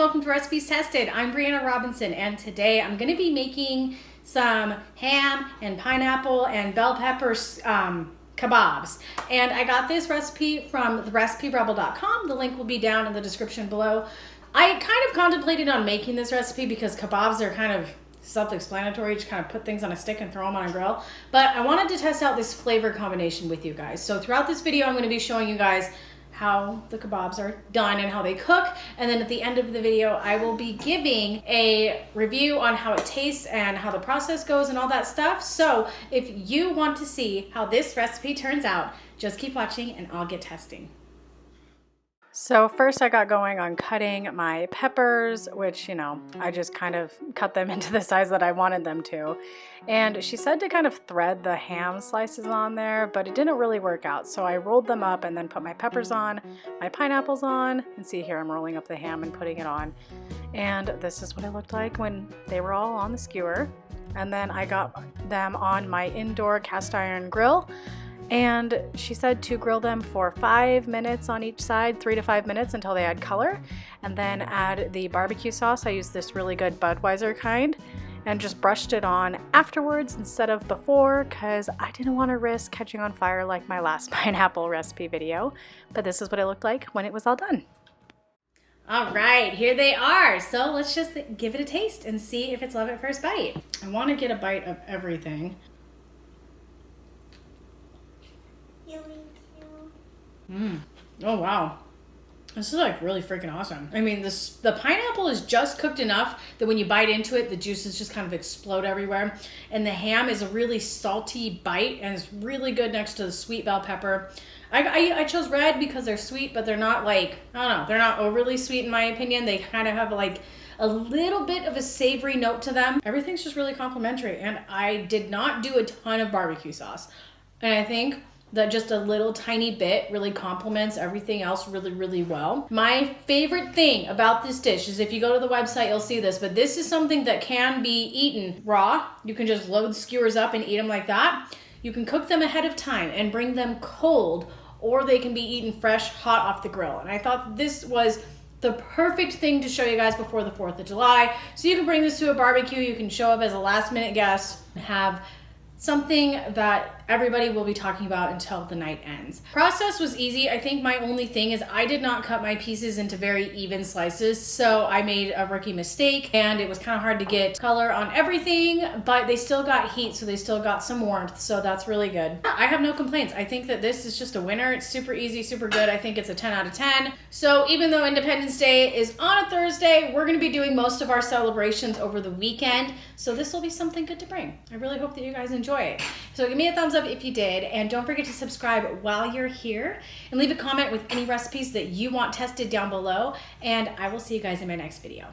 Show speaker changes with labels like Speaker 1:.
Speaker 1: welcome to Recipes Tested. I'm Brianna Robinson, and today I'm going to be making some ham and pineapple and bell pepper kebabs. And I got this recipe from reciperebel.com. The link will be down in the description below. I kind of contemplated on making this recipe because kebabs are kind of self-explanatory. You just kind of put things on a stick and throw them on a grill. But I wanted to test out this flavor combination with you guys. So throughout this video, I'm going to be showing you guys how the kebabs are done and how they cook. And then at the end of the video, I will be giving a review on how it tastes and how the process goes and all that stuff. So if you want to see how this recipe turns out, just keep watching and I'll get testing. So first I got going on cutting my peppers, which, you know, I just kind of cut them into the size that I wanted them to. And she said to kind of thread the ham slices on there, but it didn't really work out. So I rolled them up and then put my peppers on, my pineapples on, and see here I'm rolling up the ham and putting it on. And this is what it looked like when they were all on the skewer. And then I got them on my indoor cast iron grill. And she said to grill them for 5 minutes on each side, 3 to 5 minutes until they add color, and then add the barbecue sauce. I used this really good Budweiser kind and just brushed it on afterwards instead of before because I didn't want to risk catching on fire like my last pineapple recipe video. But this is what it looked like when it was all done. All right, here they are. So let's just give it a taste and see if it's love at first bite. I want to get a bite of everything. Oh wow, this is like really freaking awesome. I mean, the pineapple is just cooked enough that when you bite into it, the juices just kind of explode everywhere. And the ham is a really salty bite and it's really good next to the sweet bell pepper. I chose red because they're sweet, but they're not like, I don't know, they're not overly sweet in my opinion. They kind of have like a little bit of a savory note to them. Everything's just really complimentary, and I did not do a ton of barbecue sauce. And I think that just a little tiny bit really complements everything else really, really well. My favorite thing about this dish is if you go to the website, you'll see this, but this is something that can be eaten raw. You can just load skewers up and eat them like that. You can cook them ahead of time and bring them cold, or they can be eaten fresh, hot off the grill. And I thought this was the perfect thing to show you guys before the 4th of July. So you can bring this to a barbecue, you can show up as a last minute guest and have something that everybody will be talking about until the night ends. Process was easy. I think my only thing is I did not cut my pieces into very even slices, so I made a rookie mistake and it was kind of hard to get color on everything, but they still got heat, so they still got some warmth, so that's really good. I have no complaints. I think that this is just a winner. It's super easy, super good. I think it's a 10 out of 10. So even though Independence Day is on a Thursday, we're gonna be doing most of our celebrations over the weekend, so this will be something good to bring. I really hope that you guys enjoy it. So give me a thumbs up if you did, and don't forget to subscribe while you're here, and leave a comment with any recipes that you want tested down below, and I will see you guys in my next video.